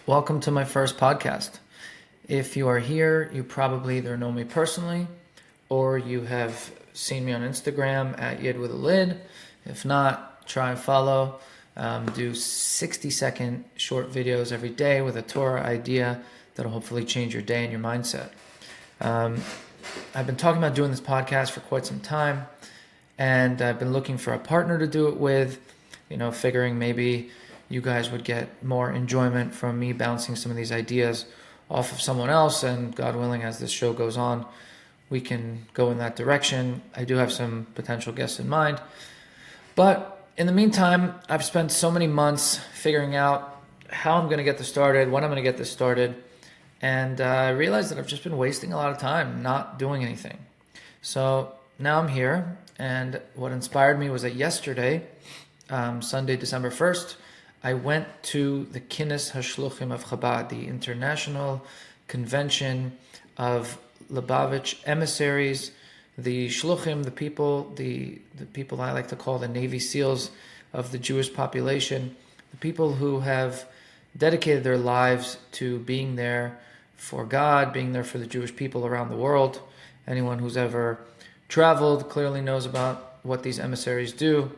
Welcome to my first podcast. If you are here, you probably either know me personally or you have seen me on Instagram at Yid with a Lid. If not, try and follow. Do 60-second short videos every day with a Torah idea that'll hopefully change your day and your mindset. I've been talking about doing this podcast for quite some time, and I've been looking for a partner to do it with, figuring maybe you guys would get more enjoyment from me bouncing some of these ideas off of someone else, and God willing, as this show goes on, we can go in that direction. I do have some potential guests in mind, but in the meantime, I've spent so many months figuring out how I'm going to get this started, when I'm going to get this started, and I realized that I've just been wasting a lot of time not doing anything. So now I'm here, and what inspired me was that yesterday, Sunday, December 1st, I went to the Kinnas Hashluchim of Chabad, the international convention of Lubavitch emissaries, the Shluchim, the people I like to call the Navy SEALs of the Jewish population, the people who have dedicated their lives to being there for God, being there for the Jewish people around the world. Anyone who's ever traveled clearly knows about what these emissaries do,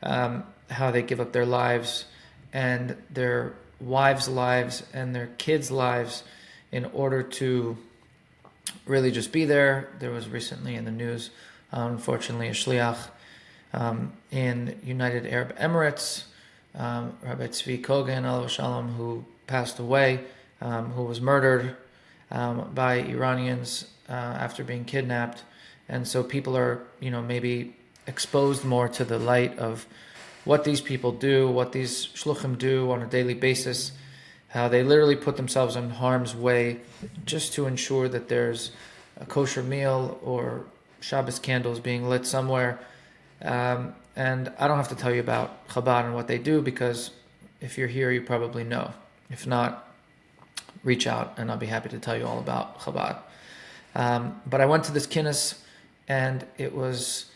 how they give up their lives and their wives' lives and their kids' lives in order to really just be there. There was recently in the news, unfortunately, a shliach in United Arab Emirates, Rabbi Tzvi Kogan, alav shalom, who passed away, who was murdered by Iranians after being kidnapped. And so people are, maybe exposed more to the light of what these people do, what these shluchim do on a daily basis, how they literally put themselves in harm's way just to ensure that there's a kosher meal or Shabbos candles being lit somewhere. And I don't have to tell you about Chabad and what they do, because if you're here, you probably know. If not, reach out and I'll be happy to tell you all about Chabad. But I went to this kinnis, and it was,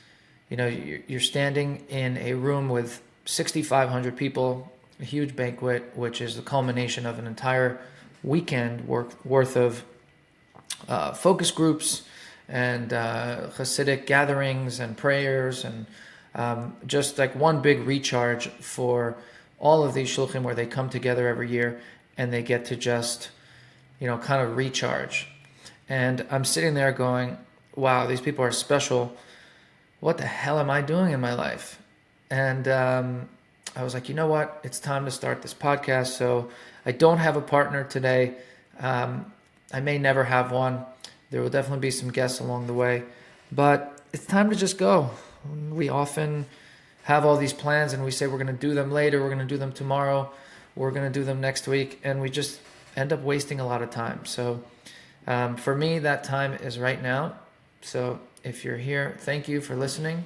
you're standing in a room with 6,500 people, a huge banquet, which is the culmination of an entire weekend worth of focus groups and Hasidic gatherings and prayers, and just like one big recharge for all of these shluchim, where they come together every year and they get to just, kind of recharge. And I'm sitting there going, wow, these people are special. What the hell am I doing in my life? And I was like, you know what? It's time to start this podcast. So I don't have a partner today. I may never have one. There will definitely be some guests along the way. But it's time to just go. We often have all these plans and we say we're going to do them later, we're going to do them tomorrow, we're going to do them next week, and we just end up wasting a lot of time. So for me, that time is right now. So if you're here, thank you for listening.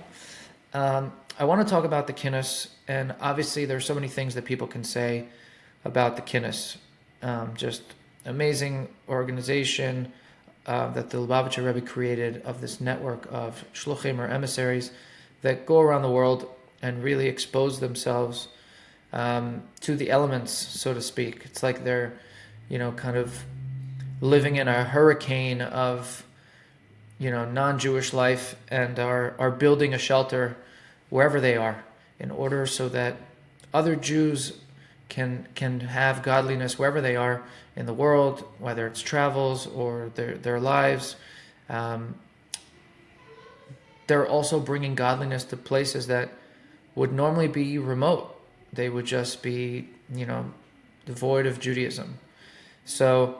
I want to talk about the Kinnas, and obviously there's so many things that people can say about the Kinnas. Just amazing organization that the Lubavitch Rebbe created of this network of shluchim, or emissaries, that go around the world and really expose themselves to the elements, so to speak. It's like they're, kind of living in a hurricane of non-Jewish life, and are building a shelter wherever they are, in order so that other Jews can have godliness wherever they are in the world, whether it's travels or their lives. They're also bringing godliness to places that would normally be remote. They would just be, devoid of Judaism. So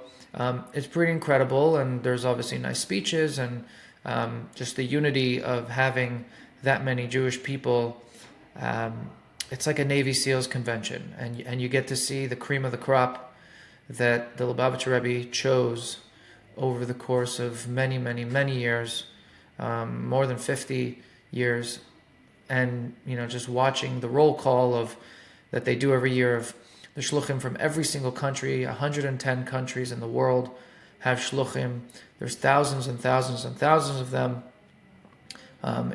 it's pretty incredible, and there's obviously nice speeches, and just the unity of having that many Jewish people. It's like a Navy SEALs convention, and you get to see the cream of the crop that the Lubavitch Rebbe chose over the course of many, many, many years, more than 50 years, and just watching the roll call that they do every year of the shluchim from every single country. 110 countries in the world have shluchim. There's thousands and thousands and thousands of them.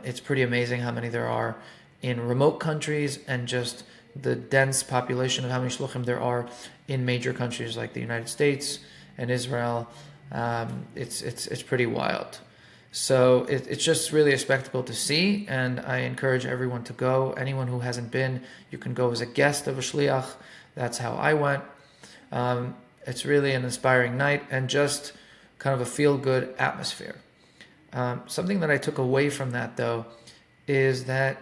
It's pretty amazing how many there are in remote countries and just the dense population of how many shluchim there are in major countries like the United States and Israel, it's pretty wild. So it's just really a spectacle to see, and I encourage everyone to go. Anyone who hasn't been, you can go as a guest of a shliach. That's how I went. It's really an inspiring night and just kind of a feel-good atmosphere. Something that I took away from that, though, is that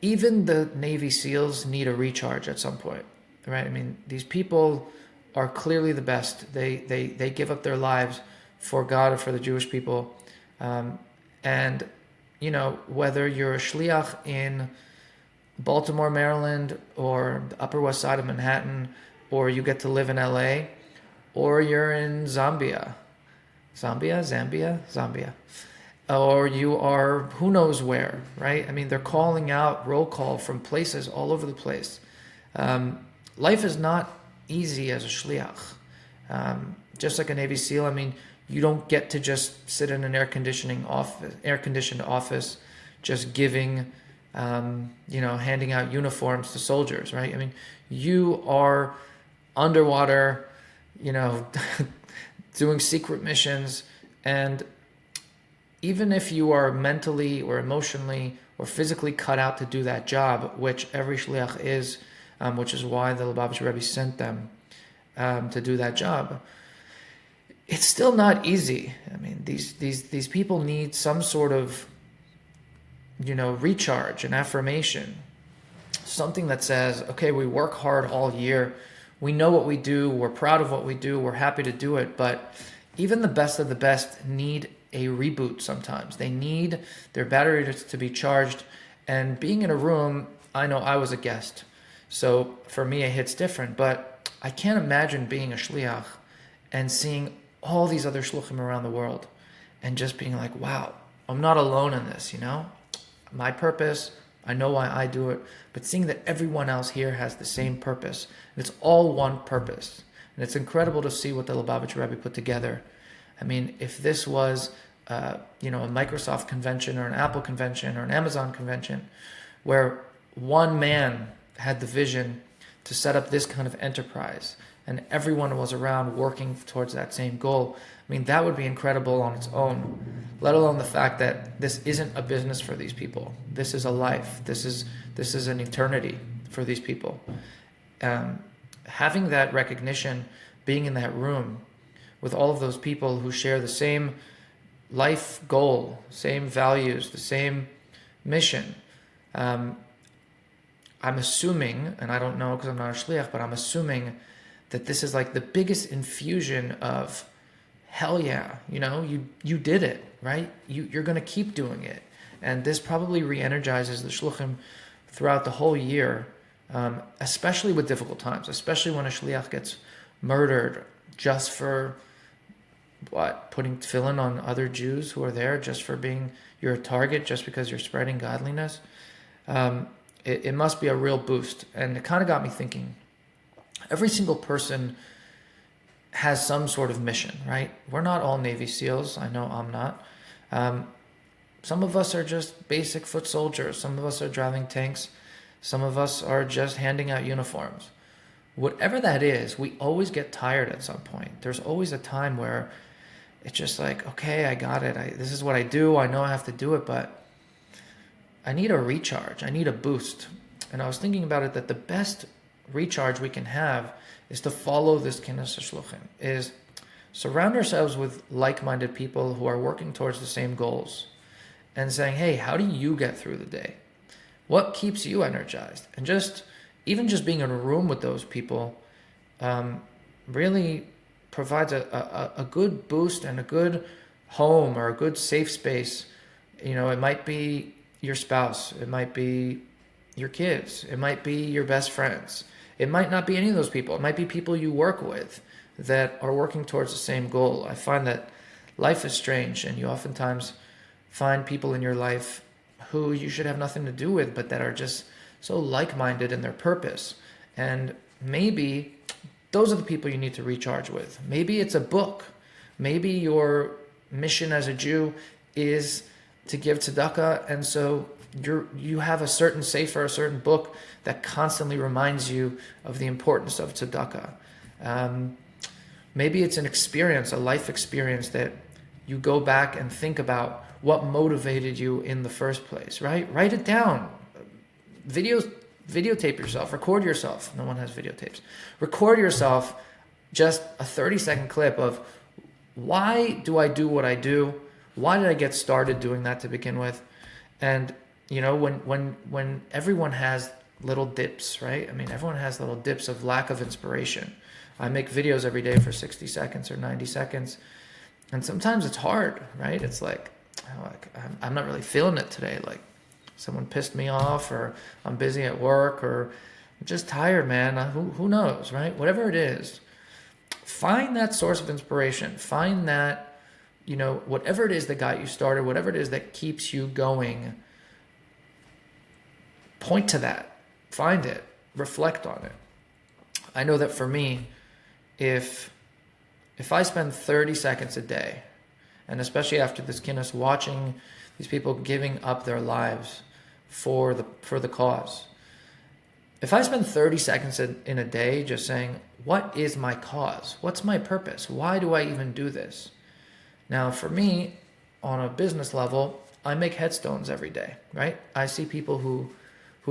even the Navy SEALs need a recharge at some point, right? I mean, these people are clearly the best. They give up their lives for God or for the Jewish people. And, you know, whether you're a shliach in Baltimore, Maryland, or the Upper West Side of Manhattan, or you get to live in LA, or you're in Zambia, or you are who knows where, right? I mean, they're calling out roll call from places all over the place. Life is not easy as a shliach. Just like a Navy SEAL, I mean, you don't get to just sit in an air-conditioned office, just giving, handing out uniforms to soldiers, right? I mean, you are underwater, doing secret missions, and even if you are mentally or emotionally or physically cut out to do that job, which every shliach is, which is why the Lubavitch Rebbe sent them to do that job, it's still not easy. I mean, these people need some sort of, recharge and affirmation. Something that says, okay, we work hard all year. We know what we do. We're proud of what we do. We're happy to do it. But even the best of the best need a reboot sometimes. They need their battery to be charged. And being in a room, I know I was a guest, so for me it hits different. But I can't imagine being a shliach and seeing all these other shluchim around the world and just being like, wow, I'm not alone in this, My purpose, I know why I do it, but seeing that everyone else here has the same purpose, and it's all one purpose. And it's incredible to see what the Lubavitch Rebbe put together. I mean, if this was, a Microsoft convention or an Apple convention or an Amazon convention, where one man had the vision to set up this kind of enterprise, and everyone was around working towards that same goal, I mean, that would be incredible on its own, let alone the fact that this isn't a business for these people. This is a life. This is an eternity for these people. Having that recognition, being in that room with all of those people who share the same life goal, same values, the same mission. I'm assuming, and I don't know because I'm not a shliach, but I'm assuming that this is like the biggest infusion of hell yeah, you did it, right? You're going to keep doing it. And this probably re-energizes the shluchim throughout the whole year, especially with difficult times, especially when a shliach gets murdered just for putting tefillin on other Jews who are there, just for being, you're a target, just because you're spreading godliness. It must be a real boost. And it kind of got me thinking, every single person has some sort of mission, right? We're not all Navy SEALs. I know I'm not. Some of us are just basic foot soldiers. Some of us are driving tanks. Some of us are just handing out uniforms. Whatever that is, we always get tired at some point. There's always a time where it's just like, okay, I got it. This is what I do. I know I have to do it, but I need a recharge. I need a boost. And I was thinking about it, that the best recharge we can have is to follow this Kinnas Hashluchim, is surround ourselves with like-minded people who are working towards the same goals and saying, hey, how do you get through the day? What keeps you energized? And even just being in a room with those people really provides a good boost and a good home or a good safe space. It might be your spouse. It might be your kids. It might be your best friends. It might not be any of those people. It might be people you work with that are working towards the same goal. I find that life is strange, and you oftentimes find people in your life who you should have nothing to do with, but that are just so like-minded in their purpose. And maybe those are the people you need to recharge with. Maybe it's a book. Maybe your mission as a Jew is to give tzedakah, and so you have a certain sefer, a certain book that constantly reminds you of the importance of tzedakah. Maybe it's an experience, a life experience that you go back and think about what motivated you in the first place, right? Write it down. Videotape yourself, record yourself. No one has videotapes. Record yourself, just a 30-second clip of why do I do what I do? Why did I get started doing that to begin with? And when everyone has little dips, right? I mean, everyone has little dips of lack of inspiration. I make videos every day for 60 seconds or 90 seconds. And sometimes it's hard, right? It's like I'm not really feeling it today. Like someone pissed me off, or I'm busy at work, or I'm just tired, man. Who knows, right? Whatever it is, find that source of inspiration. Find that, whatever it is that got you started, whatever it is that keeps you going, point to that. Find it. Reflect on it. I know that for me, if I spend 30 seconds a day, and especially after this Kinnas, watching these people giving up their lives for the cause, if I spend 30 seconds in a day just saying, what is my cause? What's my purpose? Why do I even do this? Now, for me, on a business level, I make headstones every day, right? I see people who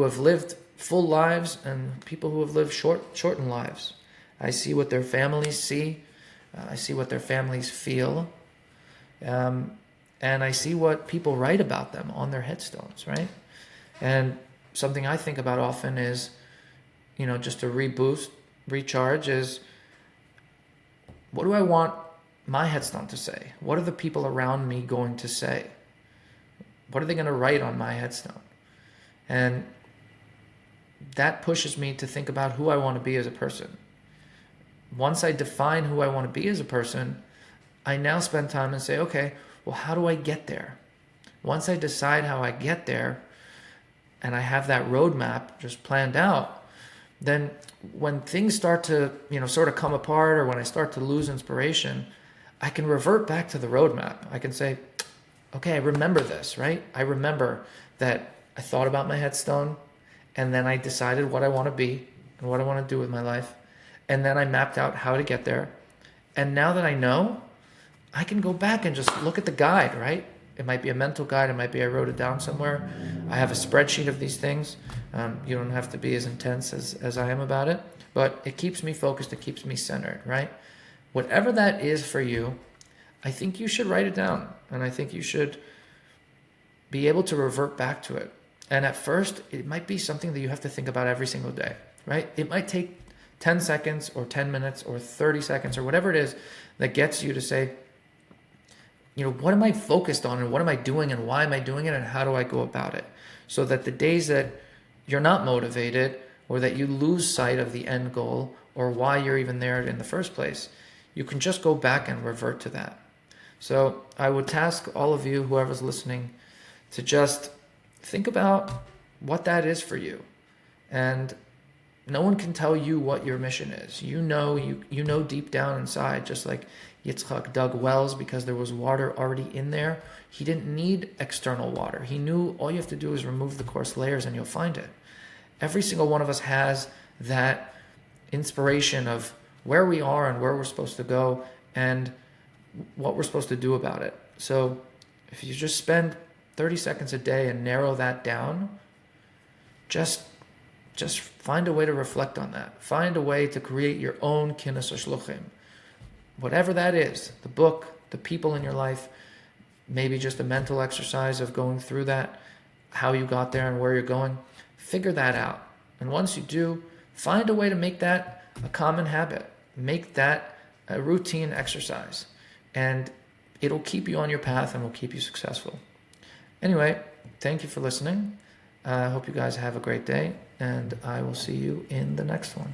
have lived full lives and people who have lived shortened lives. I see what their families see. I see what their families feel. And I see what people write about them on their headstones, right? And something I think about often is, just to recharge is, what do I want my headstone to say? What are the people around me going to say? What are they going to write on my headstone? And that pushes me to think about who I want to be as a person. Once I define who I want to be as a person, I now spend time and say, okay, well, how do I get there? Once I decide how I get there, and I have that roadmap just planned out, then when things start to, sort of come apart, or when I start to lose inspiration, I can revert back to the roadmap. I can say, okay, I remember this, right? I remember that I thought about my headstone, and then I decided what I want to be and what I want to do with my life. And then I mapped out how to get there. And now that I know, I can go back and just look at the guide, right? It might be a mental guide. It might be I wrote it down somewhere. I have a spreadsheet of these things. You don't have to be as intense as I am about it. But it keeps me focused. It keeps me centered, right? Whatever that is for you, I think you should write it down. And I think you should be able to revert back to it. And at first, it might be something that you have to think about every single day, right? It might take 10 seconds or 10 minutes or 30 seconds or whatever it is that gets you to say, what am I focused on, and what am I doing, and why am I doing it, and how do I go about it? So that the days that you're not motivated, or that you lose sight of the end goal, or why you're even there in the first place, you can just go back and revert to that. So I would task all of you, whoever's listening, to just think about what that is for you. And no one can tell you what your mission is. You know deep down inside, just like Yitzchak dug wells because there was water already in there. He didn't need external water. He knew all you have to do is remove the coarse layers and you'll find it. Every single one of us has that inspiration of where we are and where we're supposed to go and what we're supposed to do about it. So if you just spend 30 seconds a day and narrow that down, just find a way to reflect on that. Find a way to create your own Kinnas Hashluchim. Whatever that is, the book, the people in your life, maybe just a mental exercise of going through that, how you got there and where you're going, figure that out. And once you do, find a way to make that a common habit. Make that a routine exercise. And it'll keep you on your path and will keep you successful. Anyway, thank you for listening. I hope you guys have a great day, and I will see you in the next one.